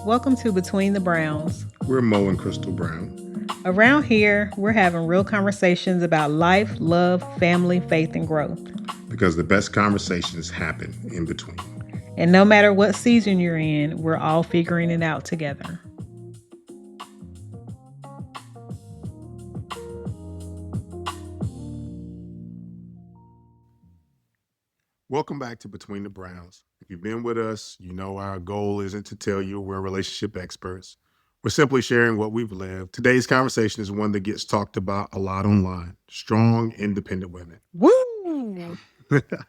Welcome to Between the Browns. We're Mo and Crystal Brown. Around here, we're having real conversations about life, love, family, faith, and growth. Because the best conversations happen in between. And no matter what season you're in, we're all figuring it out together. Welcome back to Between the Browns. If you've been with us, you know our goal isn't to tell you we're relationship experts. We're simply sharing what we've lived. Today's conversation is one that gets talked about a lot online. Strong, independent women. Woo!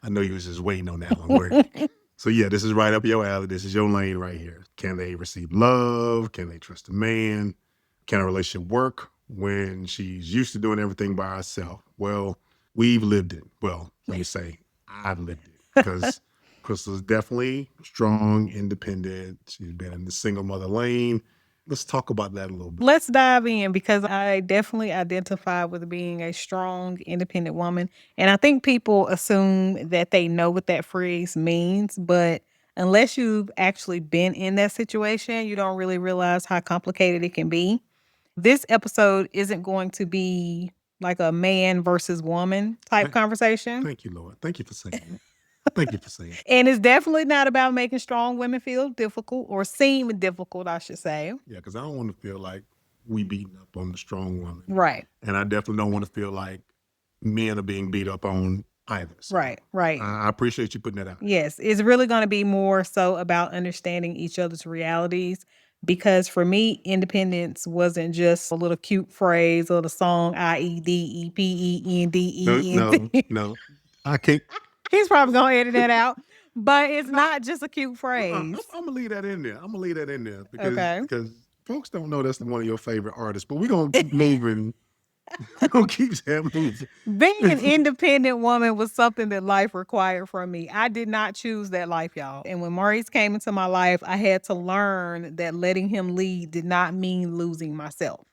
I know you was just waiting on that one word. So yeah, this is right up your alley. This is your lane right here. Can they receive love? Can they trust a man? Can a relationship work when she's used to doing everything by herself? Well, we've lived it. Well, let me say, I've lived it because Crystal's definitely strong, independent. She's been in the single mother lane. Let's talk about that a little bit. Let's dive in because I definitely identify with being a strong, independent woman. And I think people assume that they know what that phrase means, but unless you've actually been in that situation, you don't really realize how complicated it can be. This episode isn't going to be like a man versus woman type conversation. Thank you, Lord. Thank you for saying that. Thank you for saying that. And it's definitely not about making strong women feel difficult or seem difficult, I should say. Yeah, because I don't want to feel like we beating up on the strong woman. Right. And I definitely don't want to feel like men are being beat up on either. So Right. I appreciate you putting that out. Yes, it's really going to be more so about understanding each other's realities because for me, independence wasn't just a little cute phrase or the song IEDEPENDENT. No. I can't. He's probably going to edit that out, but it's not just a cute phrase. I'm going to leave that in there. I'm going to leave that in there because Okay. folks don't know that's one of your favorite artists, but we're going to keep moving. We're going to keep moving. Being an independent woman was something that life required from me. I did not choose that life, y'all. And when Maurice came into my life, I had to learn that letting him lead did not mean losing myself.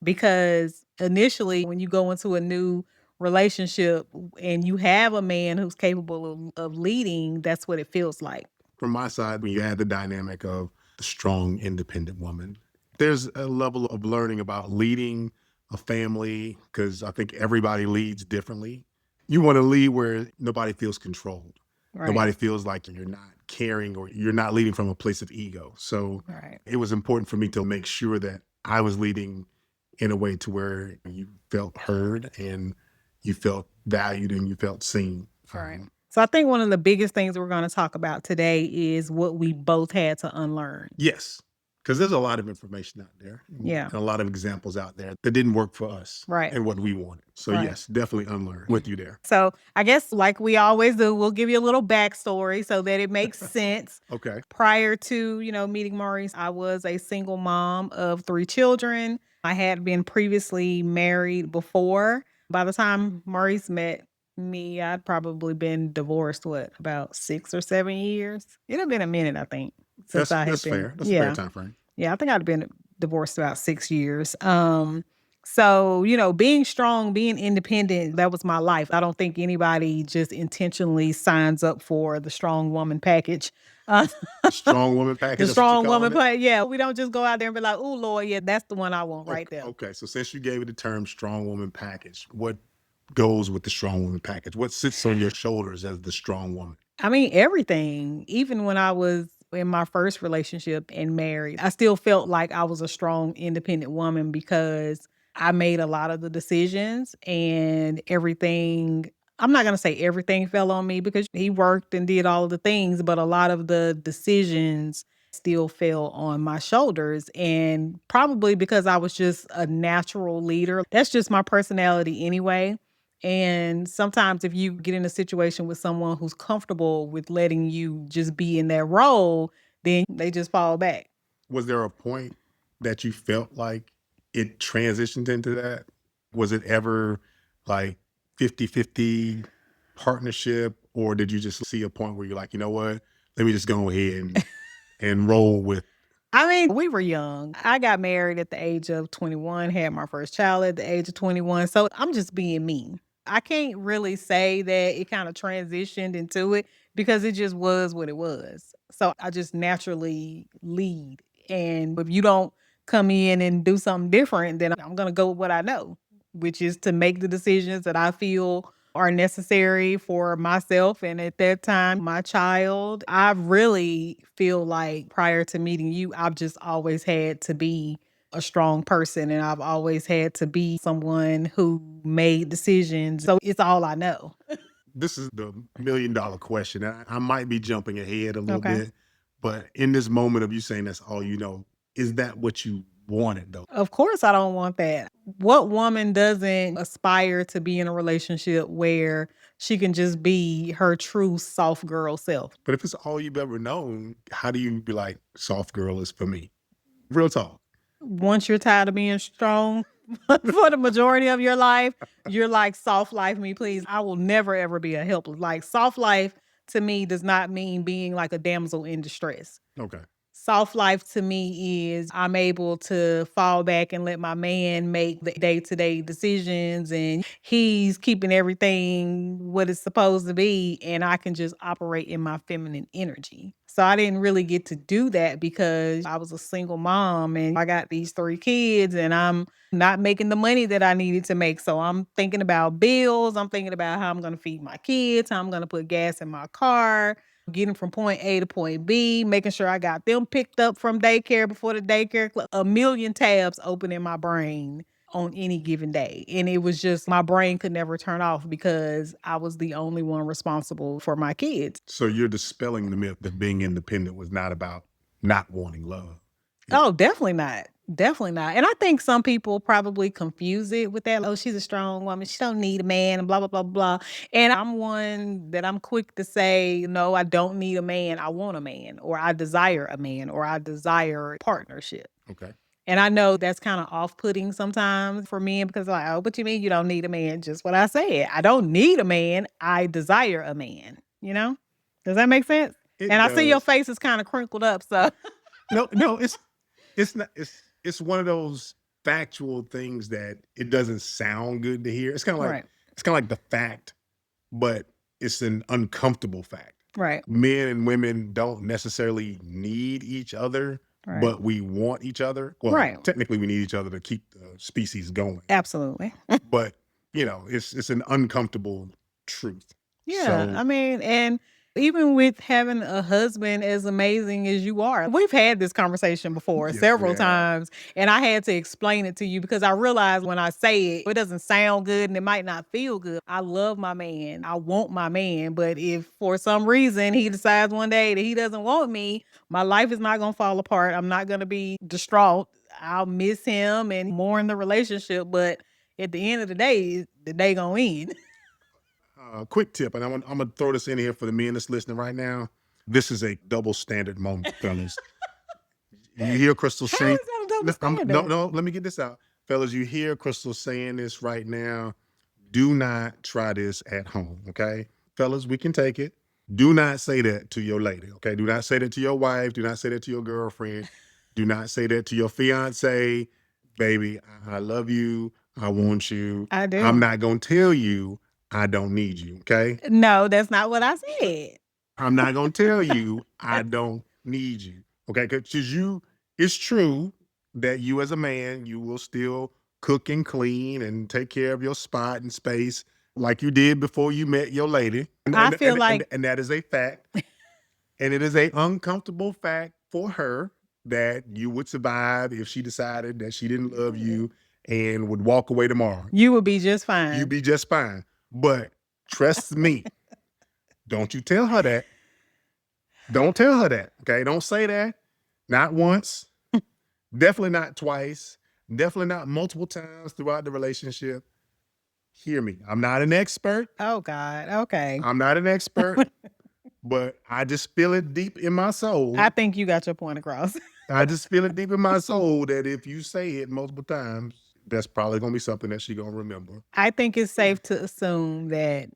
Because initially, when you go into a new relationship and you have a man who's capable of leading, that's what it feels like. From my side, when you add the dynamic of the strong, independent woman, there's a level of learning about leading a family because I think everybody leads differently. You want to lead where nobody feels controlled. Right. Nobody feels like you're not caring or you're not leading from a place of ego. So it was important for me to make sure that I was leading in a way to where you felt heard and you felt valued and you felt seen. Right. So I think one of the biggest things we're going to talk about today is what we both had to unlearn. Yes. Because there's a lot of information out there. Yeah. And a lot of examples out there that didn't work for us. Right. And what we wanted. So yes, definitely unlearn with you there. So I guess like we always do, we'll give you a little backstory so that it makes sense. Okay. Prior to, meeting Maurice, I was a single mom of 3 children. I had been previously married before. By the time Maurice met me, I'd probably been divorced, about 6 or 7 years? It had been a minute, I think. That's fair. That's a fair time frame. Yeah, I think I'd been divorced about 6 years. So, being strong, being independent, that was my life. I don't think anybody just intentionally signs up for the strong woman package. The strong woman package. The strong woman package. Yeah, we don't just go out there and be like, "Oh, Lord, yeah, that's the one I want right there." Okay, so since you gave it the term strong woman package, what goes with the strong woman package? What sits on your shoulders as the strong woman? I mean, everything. Even when I was in my first relationship and married, I still felt like I was a strong, independent woman because I made a lot of the decisions and everything. I'm not going to say everything fell on me because he worked and did all of the things, but a lot of the decisions still fell on my shoulders. And probably because I was just a natural leader. That's just my personality anyway. And sometimes if you get in a situation with someone who's comfortable with letting you just be in that role, then they just fall back. Was there a point that you felt like it transitioned into that? Was it ever like 50-50 partnership, or did you just see a point where you're like, you know what, let me just go ahead and roll with? I mean, we were young. I got married at the age of 21, had my first child at the age of 21. So I'm just being me. I can't really say that it kind of transitioned into it because it just was what it was. So I just naturally lead. And if you don't come in and do something different, then I'm going to go with what I know, which is to make the decisions that I feel are necessary for myself and at that time, my child. I really feel like prior to meeting you, I've just always had to be a strong person and I've always had to be someone who made decisions. So it's all I know. This is the $1 million question. I might be jumping ahead a little Okay. bit, but in this moment of you saying that's all you know, is that what you wanted though? Of course, I don't want that. What woman doesn't aspire to be in a relationship where she can just be her true soft girl self? But if it's all you've ever known, how do you be like, soft girl is for me? Real talk. Once you're tired of being strong for the majority of your life, you're like, soft life me, please. I will never ever be a helpless. Like, soft life to me does not mean being like a damsel in distress. Okay. Soft life to me is I'm able to fall back and let my man make the day-to-day decisions and he's keeping everything what it's supposed to be and I can just operate in my feminine energy. So I didn't really get to do that because I was a single mom and I got these 3 kids and I'm not making the money that I needed to make. So I'm thinking about bills, I'm thinking about how I'm going to feed my kids, how I'm going to put gas in my car, getting from point A to point B, making sure I got them picked up from daycare before the daycare a million tabs open in my brain on any given day. And it was just my brain could never turn off because I was the only one responsible for my kids. So you're dispelling the myth that being independent was not about not wanting love. Oh, definitely not. Definitely not. And I think some people probably confuse it with that. Oh, she's a strong woman. She don't need a man and blah, blah, blah, blah. And I'm one that I'm quick to say, no, I don't need a man. I want a man, or I desire a man, or I desire partnership. Okay. And I know that's kind of off putting sometimes for men because, like, oh, what you mean you don't need a man? Just what I said. I don't need a man. I desire a man. You know? Does that make sense? It And I see your does. face is kind of crinkled up. So, No, it's not it's one of those factual things that it doesn't sound good to hear. right, It's kind of like the fact, but it's an uncomfortable fact. right, Men and women don't necessarily need each other, right, but we want each other. Well, right. technically we need each other to keep the species going. Absolutely. But, it's an uncomfortable truth. Yeah, So, I mean, and even with having a husband as amazing as you are, we've had this conversation before yes, we several have. times, and I had to explain it to you because I realized when I say it, it doesn't sound good and it might not feel good. I love my man. I want my man, but if for some reason he decides one day that he doesn't want me, my life is not going to fall apart. I'm not going to be distraught. I'll miss him and mourn the relationship, but at the end of the day gonna end. Quick tip, and I'm gonna throw this in here for the men that's listening right now. This is a double standard moment, fellas. You hear Crystal How saying, is that a double no, standard? no, let me get this out. Fellas, you hear Crystal saying this right now. Do not try this at home, okay? Fellas, we can take it. Do not say that to your lady, okay? Do not say that to your wife. Do not say that to your girlfriend. Do not say that to your fiance. Baby, I love you. I want you. I I'm do. not going to tell you I don't need you, okay? No, that's not what I said. I'm not going to tell you I don't need you, okay? Because it's true that you as a man, you will still cook and clean and take care of your spot and space like you did before you met your lady. And I and feel and and, like and that is a fact. And it is a uncomfortable fact for her that you would survive if she decided that she didn't love you and would walk away tomorrow. you would be just You'd fine. be just fine. But trust me, don't you tell her that. Don't tell her that. Okay. Don't say that. Not once. Definitely not twice. Definitely not multiple times throughout the relationship. Hear me. I'm not an expert. Oh God. Okay. I'm not an expert, but I just feel it deep in my I soul. think you got your point across. I just feel it deep in my soul that if you say it multiple times, that's probably gonna be something that she gonna remember. I think it's safe to assume that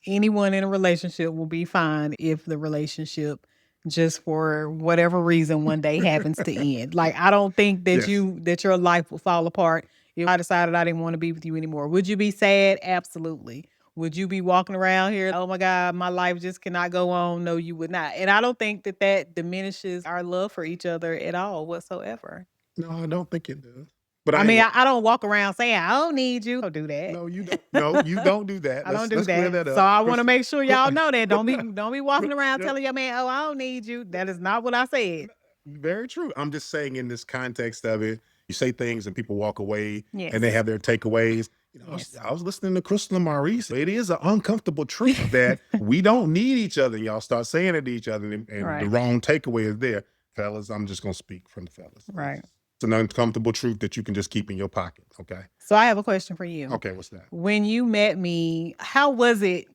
anyone in a relationship will be fine if the relationship just for whatever reason one day happens to end. Like I don't think that Yes. that your life will fall apart if I decided I didn't want to be with you anymore. Would you be sad? Absolutely. Would you be walking around here, oh my God, my life just cannot go on? No, you would not. And I don't think that that diminishes our love for each other at all whatsoever. No, I don't think it does. But I I ain't mean, gonna I don't walk around saying, I don't need you. I don't do that. no, you don't. No, you don't do that. I don't Let's do let's clear that. that So up. I want to First, make sure y'all know that. Don't be walking around telling your man, oh, I don't need you. That is not what I said. very true. I'm just saying in this context of it, you say things and people walk away and they Yes. have their takeaways. Yes. I was listening to Crystal and Maurice. It is an uncomfortable truth that we don't need each other. And y'all start saying it to each other, and the Right. wrong takeaway is there. Fellas, I'm just going to speak from the fellas. Right. It's an uncomfortable truth that you can just keep in your pocket. Okay. So I have a question for you. Okay. What's that? When you met me, how was it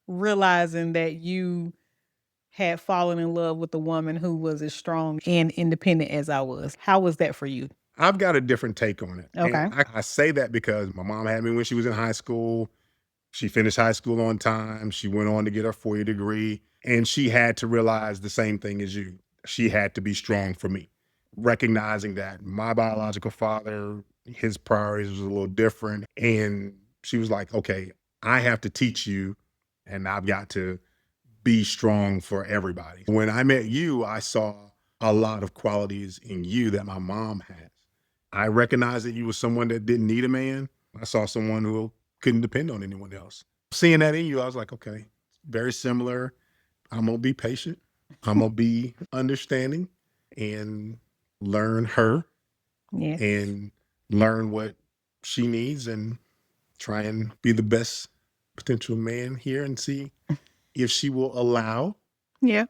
realizing that you had fallen in love with a woman who was as strong and independent as I was? How was that for you? I've got a different take on it. And Okay. I say that because my mom had me when she was in high school. She finished high school on time. She went on to get her 4-year degree. And she had to realize the same thing as you. She had to be strong for me, recognizing that my biological father, his priorities was a little different. And she was like, okay, I have to teach you, and I've got to be strong for everybody. When I met you, I saw a lot of qualities in you that my mom has. I recognized that you were someone that didn't need a man. I saw someone who couldn't depend on anyone else. Seeing that in you, I was like, okay, very similar. I'm gonna be patient. I'm gonna be understanding and learn her Yes. and learn what she needs and try and be the best potential man here and see if she will allow Yeah.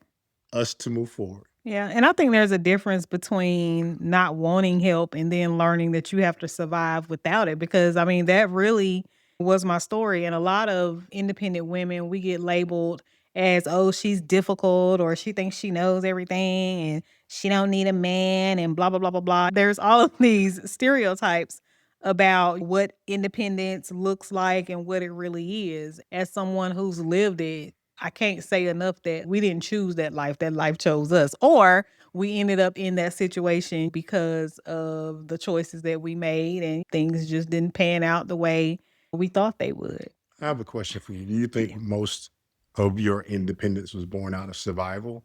us to move forward. Yeah. And I think there's a difference between not wanting help and then learning that you have to survive without it. Because I mean, that really was my story. And a lot of independent women, we get labeled as, oh, she's difficult or she thinks she knows everything and she don't need a man and blah, blah, blah, blah, blah. There's all of these stereotypes about what independence looks like and what it really is. As someone who's lived it, I can't say enough that we didn't choose that life chose us. Or we ended up in that situation because of the choices that we made and things just didn't pan out the way we thought they would. I have a question for you. Do you think Yeah. most of your independence was born out of survival?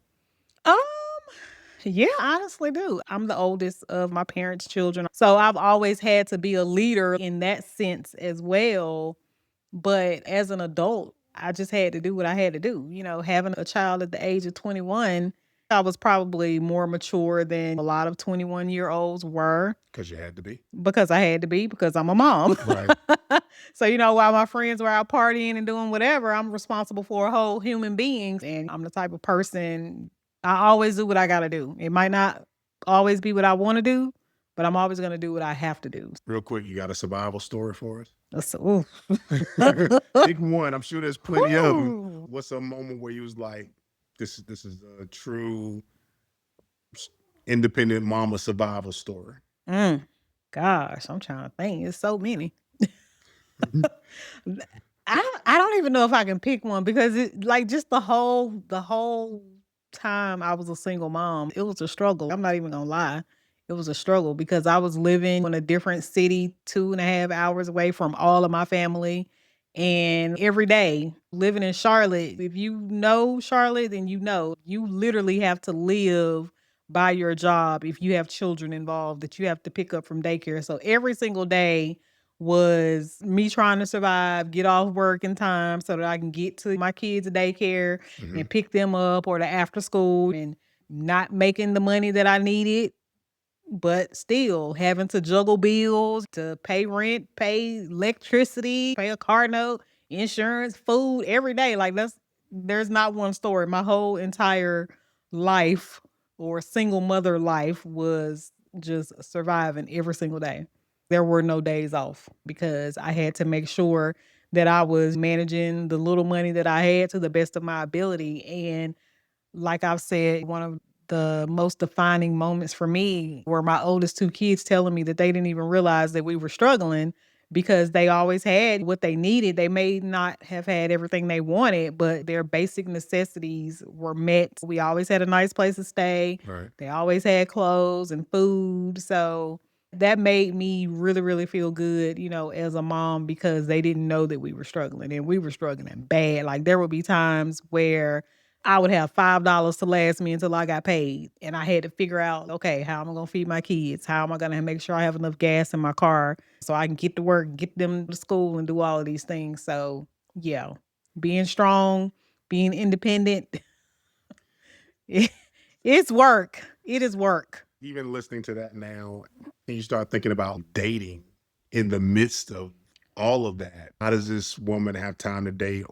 Um, yeah, I honestly do. I'm the oldest of my parents' children. So I've always had to be a leader in that sense as well. But as an adult, I just had to do what I had to do. Having a child at the age of 21, I was probably more mature than a lot of 21-year-olds were Because you had to be. because I had to be because I'm a mom. Right. So, while my friends were out partying and doing whatever, I'm responsible for a whole human being. And I'm the type of person, I always do what I got to do. It might not always be what I want to do, but I'm always going to do what I have to do. Real quick, you got a survival story for us? Ooh. Pick one. I'm sure there's plenty of them. Whew. What's a moment where you was like, this is a true independent mama survival story? Mm. Gosh, I'm trying to think. It's so many. I don't even know if I can pick one because it like just the whole time I was a single mom, it was a struggle. I'm not even gonna lie. It was a struggle because I was living in a different city, 2.5 hours away from all of my family. And every day living in Charlotte, if you know Charlotte, then you literally have to live by your job if you have children involved that you have to pick up from daycare. So every single day was me trying to survive, get off work in time so that I can get to my kids' daycare Mhm. and pick them up or the after school and not making the money that I needed, but still having to juggle bills, to pay rent, pay electricity, pay a car note, insurance, food every day. Like there's not one story. My whole entire life or single mother life was just surviving every single day. There were no days off because I had to make sure that I was managing the little money that I had to the best of my ability. And like I've said, one of the most defining moments for me were my oldest two kids telling me that they didn't even realize that we were struggling because they always had what they needed. They may not have had everything they wanted, but their basic necessities were met. We always had a nice place to stay. Right. They always had clothes and food. So That made me really, really feel good, as a mom because they didn't know that we were struggling and we were struggling bad. Like there would be times where I would have $5 to last me until I got paid. And I had to figure out, okay, how am I gonna feed my kids? How am I gonna make sure I have enough gas in my car so I can get to work, get them to school and do all of these things. So yeah, being strong, being independent, it's work. It is work. Even listening to that now, and you start thinking about dating in the midst of all of that. How does this woman have time to date,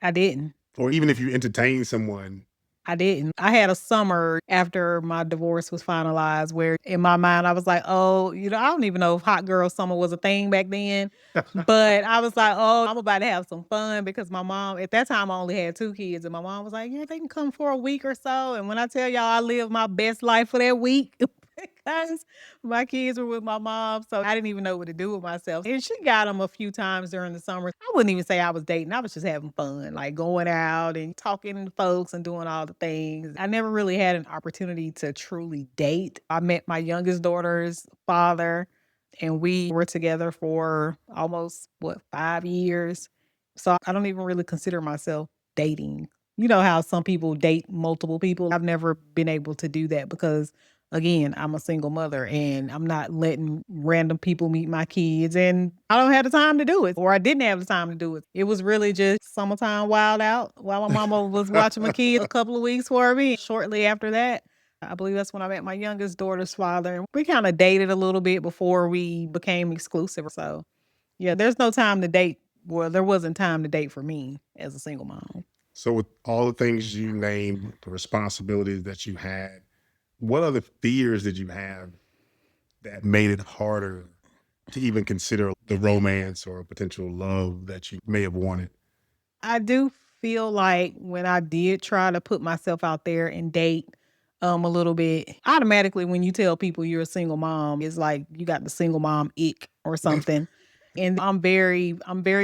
I didn't. or even if you entertain someone? I didn't. I had a summer after my divorce was finalized where in my mind I was like, "Oh, I don't even know if hot girl summer was a thing back then." But I was like, "Oh, I'm about to have some fun," because my mom at that time I only had 2 kids and my mom was like, "Yeah, they can come for a week or so." And when I tell y'all I lived my best life for that week because my kids were with my mom, so I didn't even know what to do with myself. And she got them a few times during the summer. I wouldn't even say I was dating. I was just having fun, like going out and talking to folks and doing all the things. I never really had an opportunity to truly date. I met my youngest daughter's father and we were together for almost 5 years. So I don't even really consider myself dating. You know how some people date multiple people? I've never been able to do that because again, I'm a single mother and I'm not letting random people meet my kids and I don't have the time to do it or I didn't have the time to do it. It was really just summertime wild out while my mama was watching my kids a couple of weeks for me. Shortly after that, I believe that's when I met my youngest daughter's father. And we kind of dated a little bit before we became exclusive. So, yeah, there's no time to date. Well, there wasn't time to date for me as a single mom. So, with all the things you named, the responsibilities that you had, what other fears did you have that made it harder to even consider the romance or potential love that you may have wanted? I do feel like when I did try to put myself out there and date a little bit, automatically when you tell people you're a single mom, it's like you got the single mom ick or something. And I'm very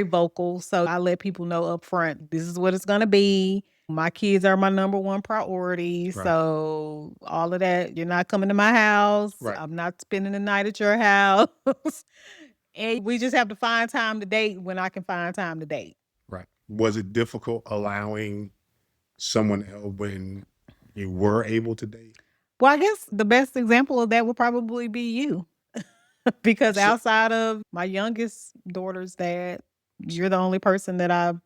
vocal. So I let people know up front, this is what it's gonna be. My kids are my number one priority. Right, So all of that, you're not coming to my house. right, I'm not spending the night at your house. And we just have to find time to date when I can find time to date. right. Was it difficult allowing someone else when you were able to date? Well, I guess the best example of that would probably be you because So, outside of my youngest daughter's dad, you're the only person that I've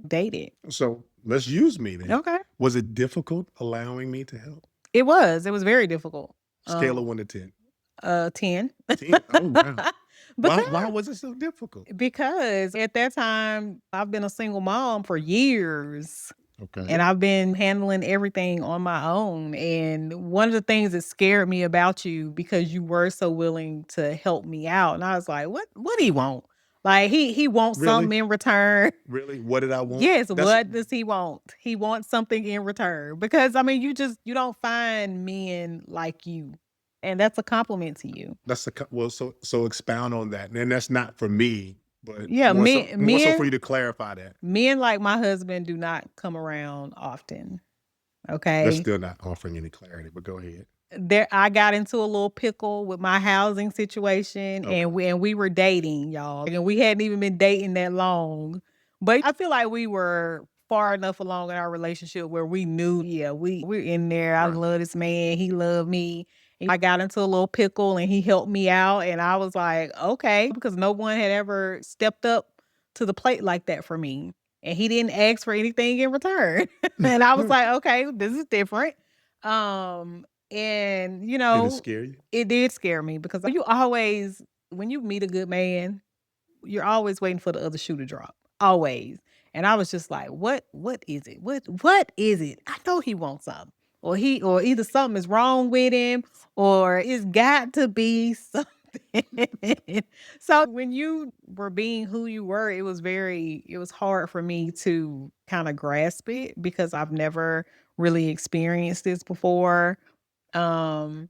dated. so let's use me then. Okay. Was it difficult allowing me to help? It was very difficult. Scale of Um, 1 to 10. 10. 10. Oh wow. because Why was it so difficult? because at that time I've been a single mom for years. And Okay. I've been handling everything on my own. And one of the things that scared me about you because you were so willing to help me out. And I was like, what do he want? Like he wants Really? something in return. Really? What did I want? Yes, That's what does he want? He wants something in return. Because I mean, you don't find men like you. And that's a compliment to you. well, so expound on that. And that's not for me, but Yeah, men more so for men you to clarify that. men like my husband do not come around often. That's Okay. still not offering any clarity, but go ahead. I got into a little pickle with my housing situation Okay. and we were dating, y'all. And we hadn't even been dating that long. But I feel like we were far enough along in our relationship where we knew, yeah, we're in there. I Right. love this man. He loved me. And I got into a little pickle and he helped me out. And I was like, okay, because no one had ever stepped up to the plate like that for me. And he didn't ask for anything in return. And I was like, okay, this is different. Um, and, Did it scare you? it did scare me because you always when you meet a good man, you're always waiting for the other shoe to drop, always. And I was just like, "What is it? What is it? I know he wants something, or either something is wrong with him, or it's got to be something." So when you were being who you were, it was hard for me to kind of grasp it because I've never really experienced this before. Um,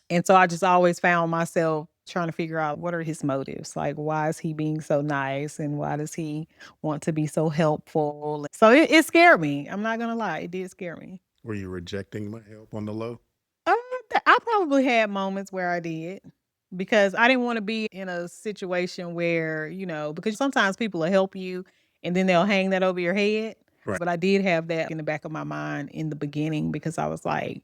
and so I just always found myself trying to figure out what are his motives? Like, why is he being so nice? And why does he want to be so helpful? So it scared me. I'm not going to lie. It did scare me. Were you rejecting my help on the low? Uh, I probably had moments where I did because I didn't want to be in a situation where, because sometimes people will help you and then they'll hang that over your head. Right. But I did have that in the back of my mind in the beginning because I was like,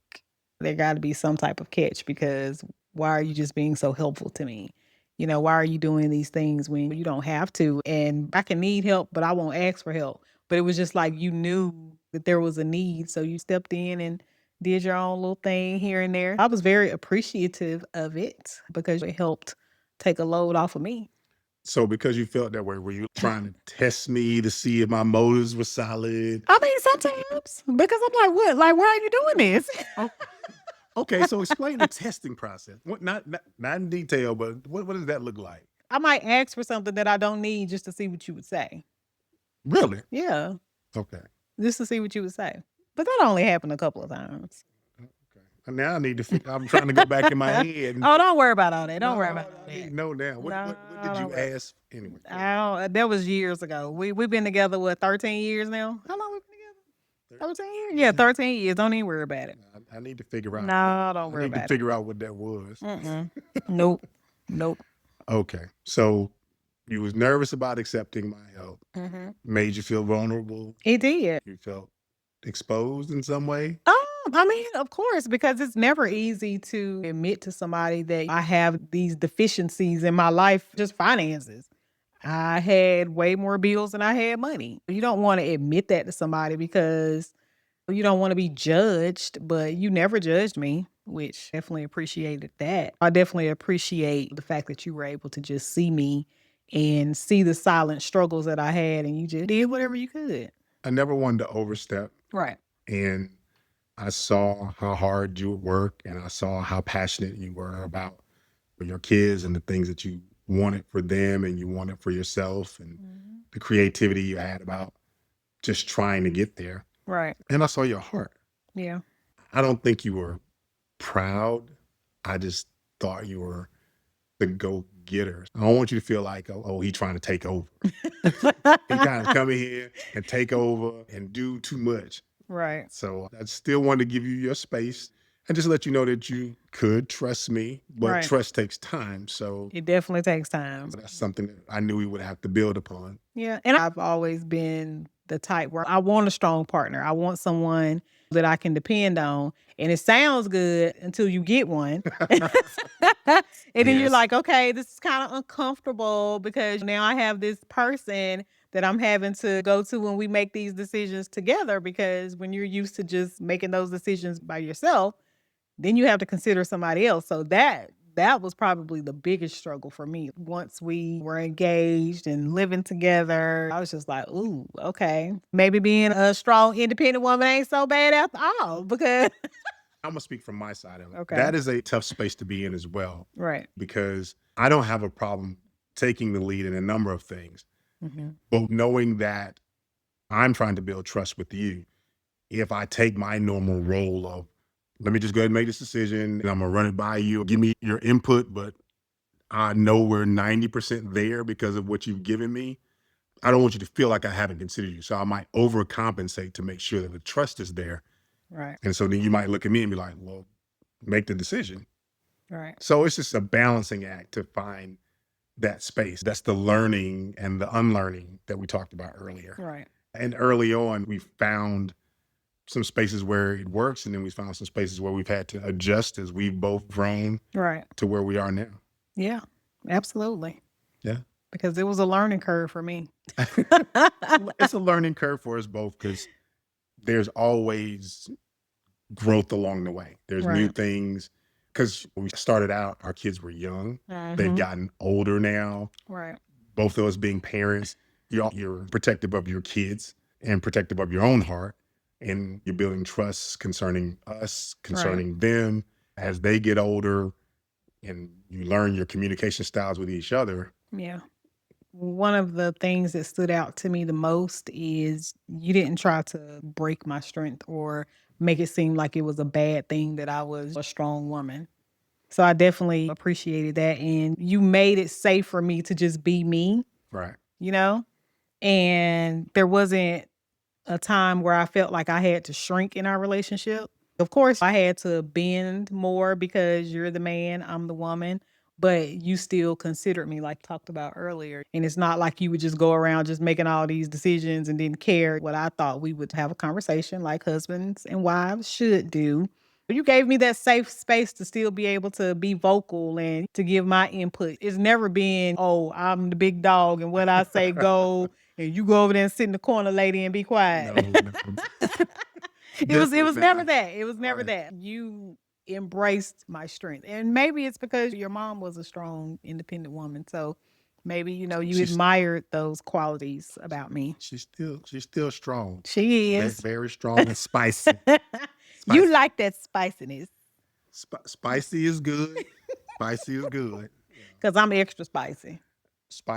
there got to be some type of catch because why are you just being so helpful to me? Why are you doing these things when you don't have to? And I can need help, but I won't ask for help. But it was just like you knew that there was a need. So you stepped in and did your own little thing here and there. I was very appreciative of it because it helped take a load off of me. So because you felt that way, were you trying to test me to see if my motives were solid? I mean, sometimes because I'm like, what? Like, why are you doing this? Oh, okay, so explain the testing process. What not in detail, but what does that look like? I might ask for something that I don't need just to see what you would say. Really? Yeah, Okay. just to see what you would say. But that only happened a couple of times. Okay. And now I need to figure. I'm trying to go back in my head and Oh, don't worry about all that. Don't no, worry about all I need that. to know now. No, What did don't you worry. ask anyway? Go ahead. I don't, that was years ago. We've been together, what, 13 years now? How long we been together? 13 years? Yeah, 13 years. Don't even worry about it. I need to figure out. No, don't I worry need to about it. figure out what that was. Mm-mm. Nope. Nope. Okay. So you was nervous about accepting my help. Mm-hmm. Made you feel vulnerable. It did. You felt exposed in some way. I mean, of course, because it's never easy to admit to somebody that I have these deficiencies in my life, just finances. I had way more bills than I had money. You don't want to admit that to somebody because you don't want to be judged, but you never judged me, which definitely appreciated that. I definitely appreciate the fact that you were able to just see me and see the silent struggles that I had and you just did whatever you could. I never wanted to overstep, Right. and I saw how hard you would work, and I saw how passionate you were about your kids and the things that you wanted for them and you wanted for yourself, and Mhm. the creativity you had about just trying to get there. Right. And I saw your heart. Yeah. I don't think you were proud. I just thought you were the go getter. I don't want you to feel like, oh, he trying to take over. He kind of come in here and take over and do too much. Right. So I still wanted to give you your space and just let you know that you could trust me, but Right. trust takes time. So It definitely takes time. that's something that I knew we would have to build upon. Yeah. And I've always been the type where I want a strong partner. I want someone that I can depend on. And it sounds good until you get one. And then you're Yes. like, okay, this is kind of uncomfortable because now I have this person that I'm having to go to when we make these decisions together. Because when you're used to just making those decisions by yourself, then you have to consider somebody else. So that was probably the biggest struggle for me. Once we were engaged and living together, I was just like, ooh, okay. Maybe being a strong, independent woman ain't so bad after all. Because I'm gonna speak from my side of it. okay. That is a tough space to be in as well, Right. because I don't have a problem taking the lead in a number of things, Hmm. but knowing that I'm trying to build trust with you, if I take my normal role of, let me just go ahead and make this decision and I'm gonna run it by you, give me your input, but I know we're 90% there because of what you've given me. I don't want you to feel like I haven't considered you. So I might overcompensate to make sure that the trust is there. Right. And so then you might look at me and be like, well, make the decision. Right. So it's just a balancing act to find that space. That's the learning and the unlearning that we talked about earlier. Right. And early on, we found some spaces where it works, and then we found some spaces where we've had to adjust as we've both grown Right. to where we are now. Yeah. Absolutely. Yeah. Because it was a learning curve for me. It's a learning curve for us both because there's always growth along the way. There's new Right. things. Because when we started out, our kids were young. They've Hmm. gotten older now. Right. Both of us being parents, you're protective of your kids and protective of your own heart. And you're building trust concerning us, Right. concerning them as they get older, and you learn your communication styles with each other. Yeah. One of the things that stood out to me the most is you didn't try to break my strength or make it seem like it was a bad thing that I was a strong woman. So I definitely appreciated that. And you made it safe for me to just be me, Right. you know? And there wasn't a time where I felt like I had to shrink in our relationship. Of course, I had to bend more because you're the man, I'm the woman, but you still considered me like talked about earlier. And it's not like you would just go around just making all these decisions and didn't care what I thought. We would have a conversation like husbands and wives should do. You gave me that safe space to still be able to be vocal and to give my input. It's never been, oh, I'm the big dog and what I say go, and you go over there and sit in the corner, lady, and be quiet. No, no, It definitely was never not. that. It was never Right. that. You embraced my strength. And maybe it's because your mom was a strong, independent woman. So maybe, you She's admired those qualities about me. she's still strong. She Very, is. very strong and spicy. You Spicy. like that spiciness Spicy is good. Spicy is good. because I'm extra spicy.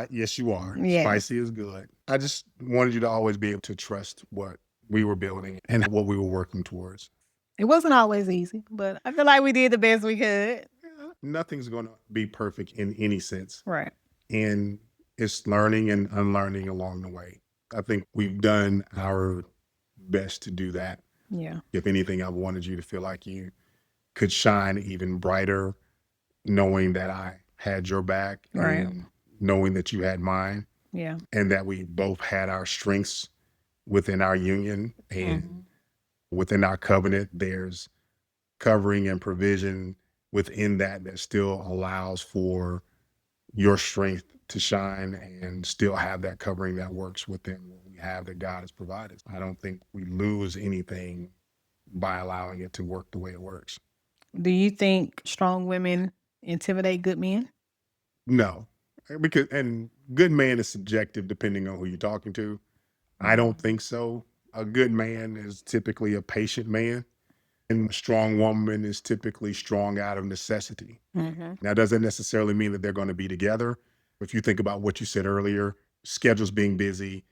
Yes, you are. Yes. Spicy is good. I just wanted you to always be able to trust what we were building and what we were working towards. It wasn't always easy, but I feel like we did the best we could. Nothing's going to be perfect in any sense. Right. And it's learning and unlearning along the way. I think we've done our best to do that. Yeah. If anything, I wanted you to feel like you could shine even brighter, knowing that I had your back Right. and knowing that you had mine, Yeah. and that we both had our strengths within our union and within our covenant. There's covering and provision within that still allows for your strength to shine and still have that covering that works within what we have that God has provided. I don't think we lose anything by allowing it to work the way it works. Do you think strong women intimidate good men? No, because and good man is subjective depending on who you're talking to. I don't think so. A good man is typically a patient man, and a strong woman is typically strong out of necessity. Mm-hmm. Now, doesn't necessarily mean that they're going to be together. If you think about what you said earlier, schedules being busy,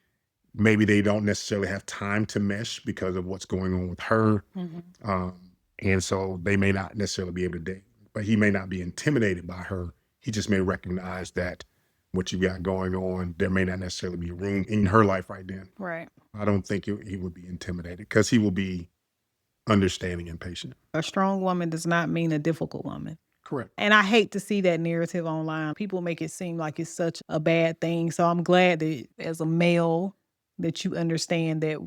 maybe they don't necessarily have time to mesh because of what's going on with her. Mm-hmm. And so they may not necessarily be able to date, but he may not be intimidated by her. He just may recognize that what you got going on, there may not necessarily be room in her life right then. Right. I don't think he would be intimidated because he will be understanding and patient. A strong woman does not mean a difficult woman. Correct. And I hate to see that narrative online. People make it seem like it's such a bad thing. So I'm glad that as a male that you understand that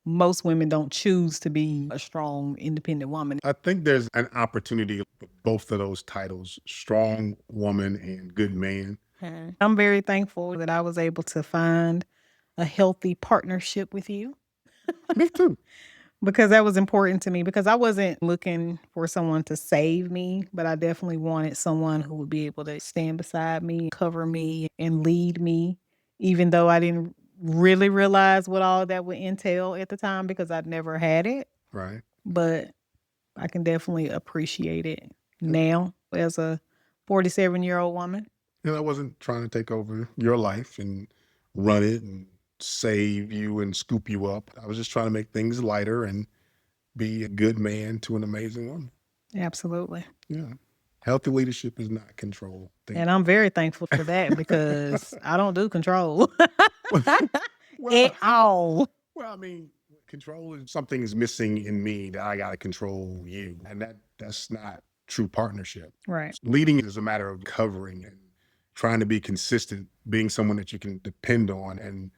most women don't choose to be a strong, independent woman. I think there's an opportunity with both of those titles, strong woman and good man. I'm very thankful that I was able to find a healthy partnership with you. Me too. Because that was important to me because I wasn't looking for someone to save me, but I definitely wanted someone who would be able to stand beside me, cover me, and lead me, even though I didn't really realize what all that would entail at the time because I'd never had it. Right. But I can definitely appreciate it now as a 47-year-old woman. And I wasn't trying to take over your life and run it and save you and scoop you up. I was just trying to make things lighter and be a good man to an amazing woman. Absolutely. Yeah. Healthy leadership is not control. And I'm very thankful for that because I don't do control well, at all. well, I mean, control is something is missing in me that I got to control you, and that's not true partnership. Right. Leading is a matter of covering and trying to be consistent, being someone that you can depend on, and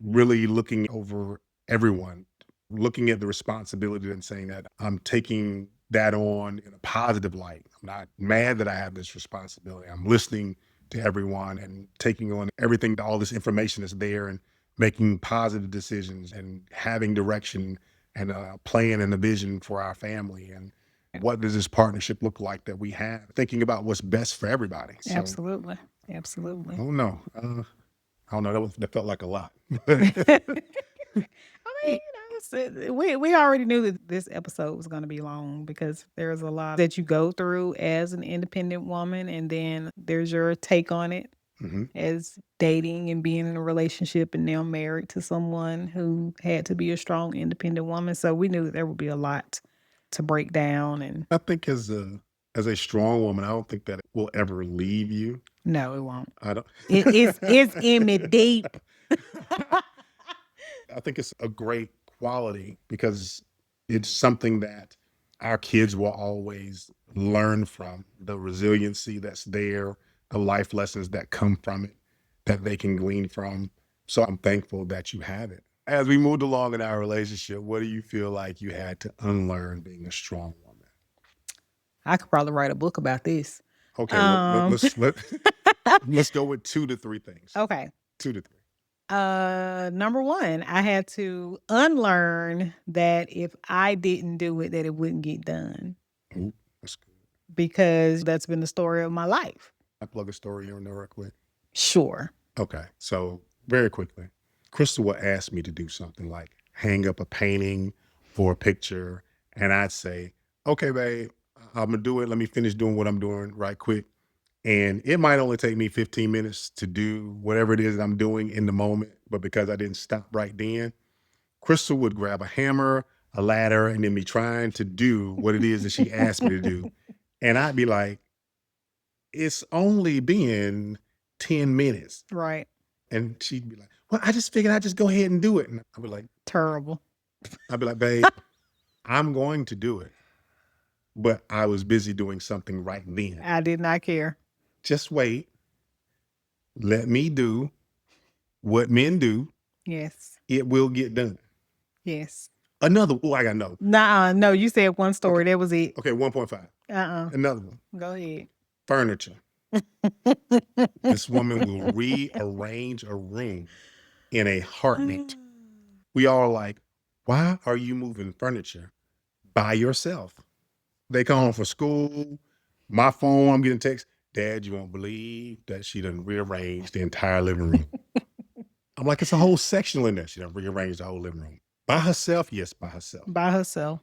really looking over everyone, looking at the responsibility and saying that I'm taking that on in a positive light. I'm not mad that I have this responsibility. I'm listening to everyone and taking on everything, all this information that's there and making positive decisions and having direction and a plan and a vision for our family. And what does this partnership look like that we have? Thinking about what's best for everybody. So, Absolutely. Absolutely. oh no, I don't know. That felt like a lot. I mean, we already knew that this episode was going to be long because there's a lot that you go through as an independent woman, and then there's your take on it Mhm. as dating and being in a relationship and now married to someone who had to be a strong, independent woman. So we knew that there would be a lot to break down, and I think as a strong woman, I don't think that it will ever leave you. no, it won't. I don't. It's in me deep. I think it's a great quality because it's something that our kids will always learn from the resiliency that's there, the life lessons that come from it, that they can glean from. So I'm thankful that you have it. As we moved along in our relationship, what do you feel like you had to unlearn being a strong woman? I could probably write a book about this. Okay, Um, let's go with 2 to 3 things. okay. 2 to 3. Number one, I had to unlearn that if I didn't do it, that it wouldn't get done Ooh, that's good. because that's been the story of my life. I plug a story in there real quick. Sure. Okay, so very quickly, Crystal will ask me to do something like hang up a painting or a picture, and I'd say, "Okay, babe, I'm gonna do it. Let me finish doing what I'm doing right quick." And it might only take me 15 minutes to do whatever it is that I'm doing in the moment, but because I didn't stop right then, Crystal would grab a hammer, a ladder, and then be trying to do what it is that she asked me to do, and I'd be like, "It's only been 10 minutes." Right. And she'd be like, "Well, I just figured I'd just go ahead and do it." And Terrible. I'd be like, "Babe, I'm going to do it." But I was busy doing something right then. I did not care. Just wait. Let me do what men do. Yes. It will get done. Yes. Another, oh, I got no. Nah, no, you said one story. That was it. Okay, 1.5. Another one. Go ahead. Furniture. This woman will rearrange a room in a heartbeat. We all are like, why are you moving furniture by yourself? They come home from school. My phone, I'm getting text. Dad, you won't believe that she done rearranged the entire living room. I'm like, it's a whole sectional in there. She done rearranged the whole living room. By herself? Yes, by herself. By herself.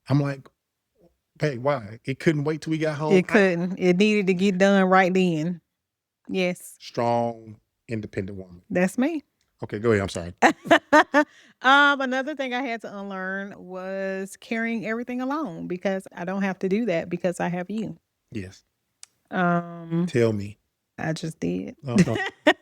I'm like, hey, why? It couldn't wait till we got home. It couldn't. It needed to get done right then. Yes. Strong, independent woman. That's me. Okay, go ahead. I'm sorry. Another thing I had to unlearn was carrying everything alone because I don't have to do that because I have you. Yes. Um, Tell me. I just did. No,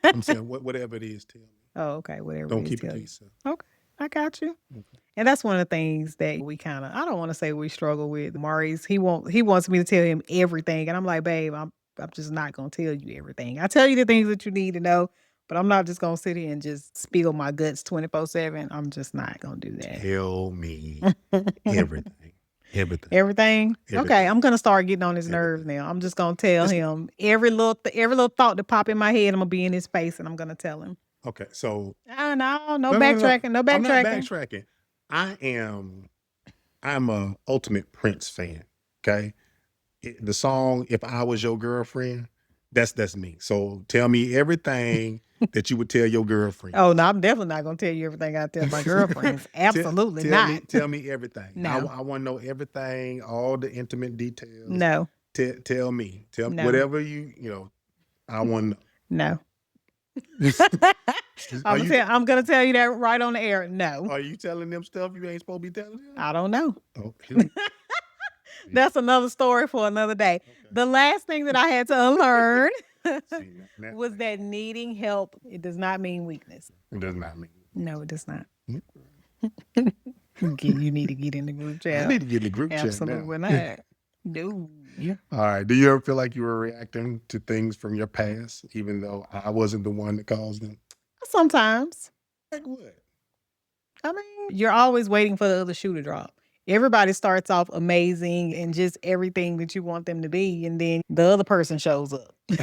I'm saying whatever it is, tell me. Oh, okay. Whatever. Don't it is, keep it tell to you. yourself. Okay, I got you. Okay. And that's one of the things that we kind of, I don't want to say we struggle with. Maurice, he wants me to tell him everything. And I'm like, babe, I'm just not gonna tell you everything. I tell you the things that you need to know, but I'm not just gonna sit here and just spill my guts 24/7. I'm just not gonna do that. Tell me everything. Everything. Everything? Okay, Everything. I'm gonna start getting on his nerves Everything. now. I'm just gonna tell him every little thought that pop in my head. I'm gonna be in his face and I'm gonna tell him. Okay, so No backtracking, no I'm not backtracking. backtracking. I'm a ultimate Prince fan. Okay, the song "If I Was Your Girlfriend," that's me. So tell me everything that you would tell your girlfriend. Oh no, I'm definitely not gonna tell you everything I tell my girlfriends. Absolutely not. Tell me everything. No. I want to know everything, all the intimate details. No. Tell me. Tell me No. whatever I want to know. No. I'm gonna tell you that right on the air. No. Are you telling them stuff you ain't supposed to be telling them? I don't know. Okay. That's another story for another day. Okay. The last thing that I had to unlearn See, was that needing help, it does not mean weakness. it does not mean. No, it does not. Mm. You need to get in the group chat. I need to get in the group chat now. Absolutely not. No. Yeah. All right. Do you ever feel like you were reacting to things from your past, even though I wasn't the one that caused them? Sometimes. Like what? I mean, you're always waiting for the other shoe to drop. Everybody starts off amazing and just everything that you want them to be, and then the other person shows up. It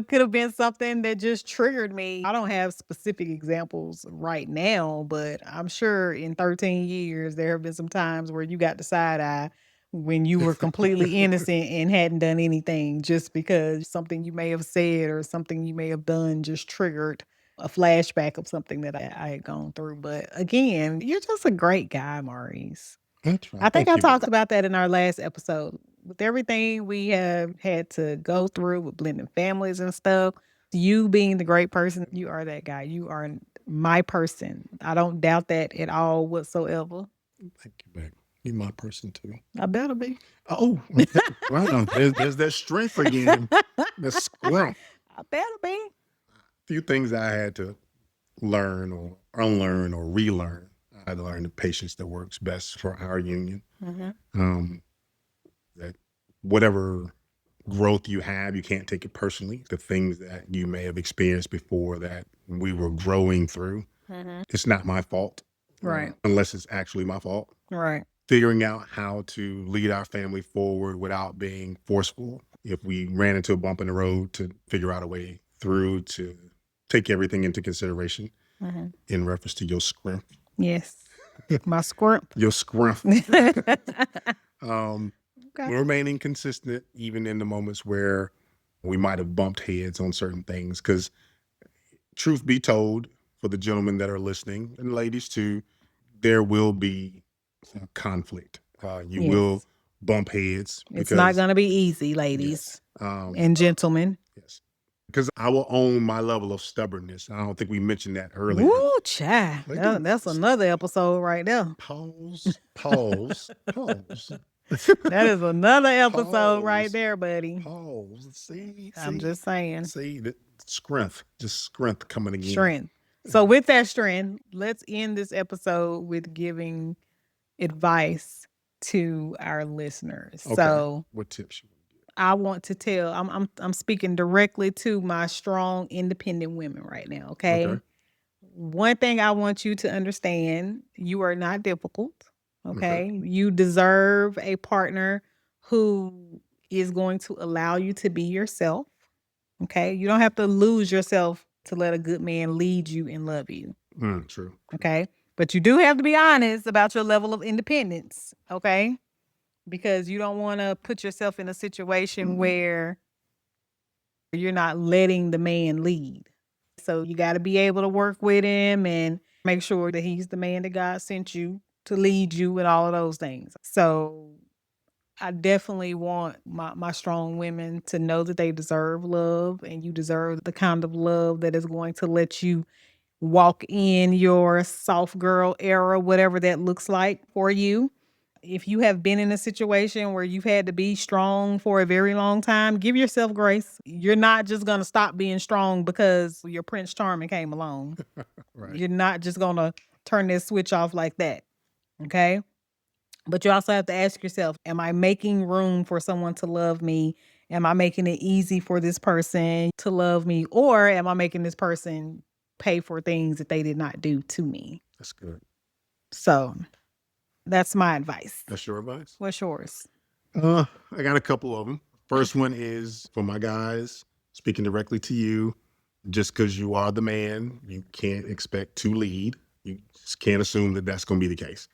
could have been something that just triggered me. I don't have specific examples right now, but I'm sure in 13 years, there have been some times where you got the side eye when you were completely innocent and hadn't done anything just because something you may have said or something you may have done just triggered a flashback of something that I had gone through. But again, you're just a great guy, Maurice. That's right. I think Thank I you. talked about that in our last episode. With everything we have had to go through with blending families and stuff, you being the great person, you are that guy. You are my person. I don't doubt that at all whatsoever. Thank you, babe. You're my person too. I better be. Oh, wow. There's that strength again. The squirrel. I better be. Few things I had to learn or unlearn or relearn. I learned the patience that works best for our union. Mhm. That whatever growth you have, you can't take it personally. The things that you may have experienced before that we were growing through, Mhm. it's not my fault, Right. unless it's actually my fault. Right. Figuring out how to lead our family forward without being forceful. If we ran into a bump in the road, to figure out a way through, to take everything into consideration Mhm. in reference to your scrimp. Yes. My scrimp. Your scrimp. um, Okay. remaining consistent even in the moments where we might have bumped heads on certain things. Because truth be told, for the gentlemen that are listening and ladies too, there will be conflict. You will Yes. bump heads It's not because gonna be easy, yes, ladies and gentlemen. yes, because I will own my level of stubbornness. I don't think we mentioned that earlier. Woo, child. Like, dude, That's another episode right there. pause, pause, pause, That is another episode right pause, there, buddy. pause. See, I'm see, just saying. see the strength, just strength coming again. Strength. So with that strength, let's end this episode with giving advice to our listeners. Okay, So what tips you want to I want to tell I'm speaking directly to my strong independent women right now, give? okay? Okay, One thing I want you to understand, you are not difficult, okay, okay? You deserve a partner who is going to allow you to be yourself, okay? You don't have to lose yourself to let a good man lead you and love you, true, true. okay? But you do have to be honest about your level of independence, okay? Because you don't want to put yourself in a situation where you're not letting the man lead. So you got to be able to work with him and make sure that he's the man that God sent you to lead you with all of those things. So I definitely want my strong women to know that they deserve love, and you deserve the kind of love that is going to let you walk in your soft girl era, whatever that looks like for you. If you have been in a situation where you've had to be strong for a very long time, give yourself grace. You're not just going to stop being strong because your Prince Charming came along. Right. You're not just going to turn this switch off like that. Okay. But you also have to ask yourself, am I making room for someone to love me? Am I making it easy for this person to love me? Or am I making this person pay for things that they did not do to me? That's good. So that's my advice. That's your advice. What's yours? I got a couple of them. First one is for my guys, speaking directly to you. Just because you are the man, you can't expect to lead. You just can't assume that that's going to be the case.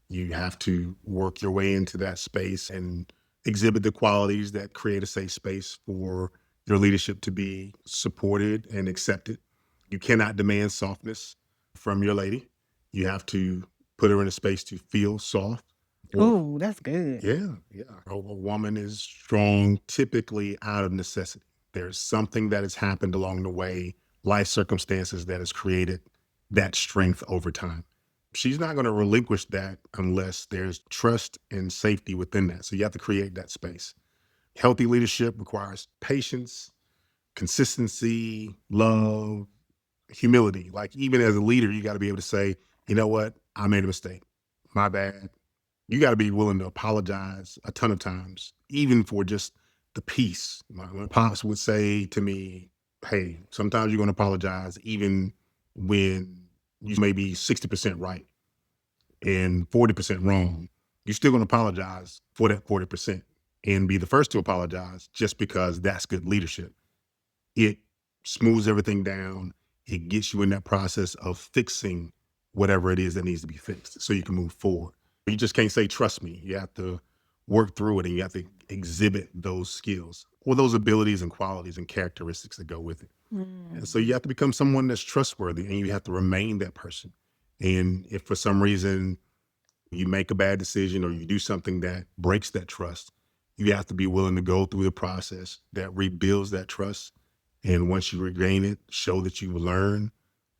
You have to work your way into that space and exhibit the qualities that create a safe space for your leadership to be supported and accepted. You cannot demand softness from your lady. You have to put her in a space to feel soft. Or Oh, that's good. yeah, yeah. A woman is strong typically out of necessity. There's something that has happened along the way, life circumstances that has created that strength over time. She's not going to relinquish that unless there's trust and safety within that. So you have to create that space. Healthy leadership requires patience, consistency, love, humility. Like, even as a leader, you got to be able to say, you know what? I made a mistake. My bad. You got to be willing to apologize a ton of times, even for just the peace. My pops would say to me, hey, sometimes you're going to apologize even when you may be 60% right and 40% wrong. You're still going to apologize for that 40% and be the first to apologize, just because that's good leadership. It smooths everything down. It gets you in that process of fixing whatever it is that needs to be fixed so you can move forward. You just can't say, trust me. You have to work through it, and you have to exhibit those skills or those abilities and qualities and characteristics that go with it. And so you Mm. have to become someone that's trustworthy, and you have to remain that person. And if for some reason you make a bad decision or you do something that breaks that trust, you have to be willing to go through the process that rebuilds that trust. And once you regain it, show that you learn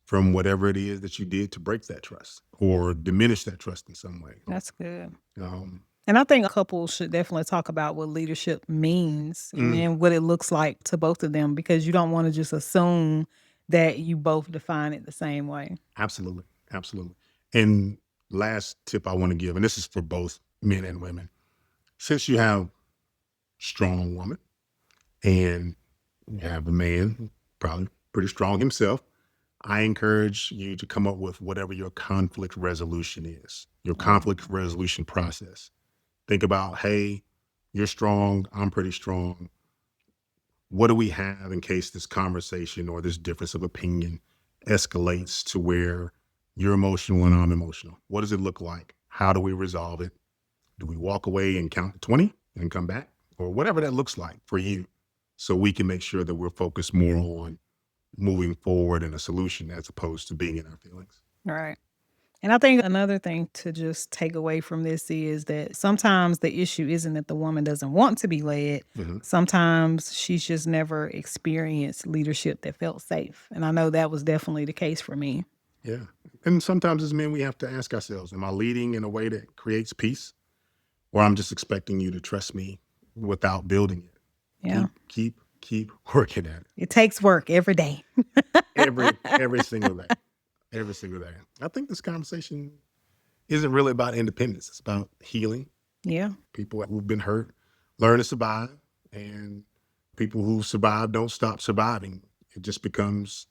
from whatever it is that you did to break that trust or diminish that trust in some way. That's good. Um, And I think couples should definitely talk about what leadership means mm, and what it looks like to both of them, because you don't want to just assume that you both define it the same way. absolutely. Absolutely. And last tip I want to give, and this is for both men and women. Since you have strong woman and you have a man, probably pretty strong himself, I encourage you to come up with whatever your conflict resolution is, your Oh, conflict resolution process. Think about, hey, you're strong, I'm pretty strong. What do we have in case this conversation or this difference of opinion escalates to where you're emotional and I'm emotional? What does it look like? How do we resolve it? Do we walk away and count to 20 and come back? Or whatever that looks like for you. So we can make sure that we're focused more on moving forward in a solution as opposed to being in our feelings. all right. And I think another thing to just take away from this is that sometimes the issue isn't that the woman doesn't want to be led. Mhm. Sometimes she's just never experienced leadership that felt safe. And I know that was definitely the case for me. Yeah. And sometimes as men, we have to ask ourselves, am I leading in a way that creates peace? Or I'm just expecting you to trust me without building it. Yeah. Keep working at it. It takes work every day. Every single day. Every single day. I think this conversation isn't really about independence. It's about healing. Yeah. People who've been hurt learn to survive, and people who survive don't stop surviving. It just becomes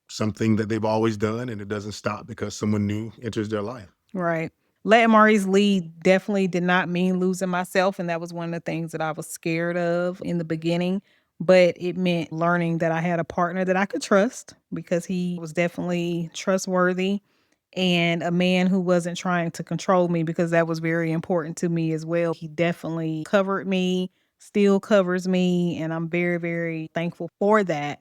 something that they've always done, and it doesn't stop because someone new enters their life. Right. Letting Maurice lead definitely did not mean losing myself. And that was one of the things that I was scared of in the beginning. But it meant learning that I had a partner that I could trust because he was definitely trustworthy and a man who wasn't trying to control me because that was very important to me as well. He definitely covered me, still covers me. And I'm very, very thankful for that.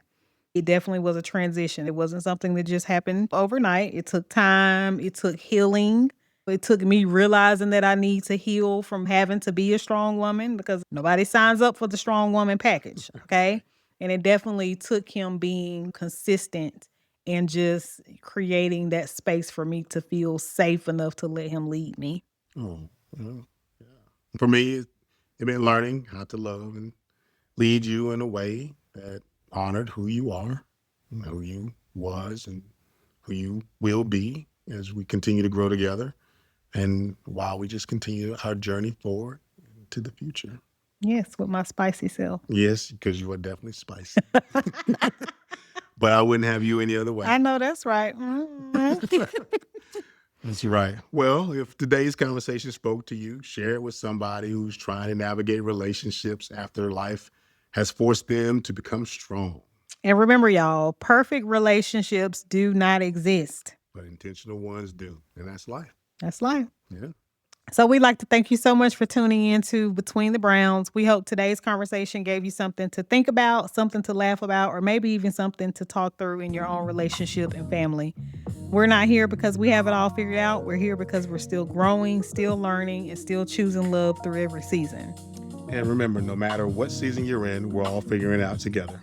It definitely was a transition. It wasn't something that just happened overnight. It took time, it took healing. It took me realizing that I need to heal from having to be a strong woman because nobody signs up for the strong woman package, okay? And it definitely took him being consistent and just creating that space for me to feel safe enough to let him lead me. Oh, well, yeah. For me, it meant learning how to love and lead you in a way that honored who you are, who you was, and who you will be as we continue to grow together. And while we just continue our journey forward to the future. Yes, with my spicy self. Yes, because you are definitely spicy. But I wouldn't have you any other way. I know that's right. Mhm. That's right. Well, if today's conversation spoke to you, share it with somebody who's trying to navigate relationships after life has forced them to become strong. And remember, y'all, perfect relationships do not exist. But intentional ones do. And that's life. That's life. Yeah. So we'd like to thank you so much for tuning in to Between the Browns. We hope today's conversation gave you something to think about, something to laugh about, or maybe even something to talk through in your own relationship and family. We're not here because we have it all figured out. We're here because we're still growing, still learning, and still choosing love through every season. And remember, no matter what season you're in, we're all figuring it out together.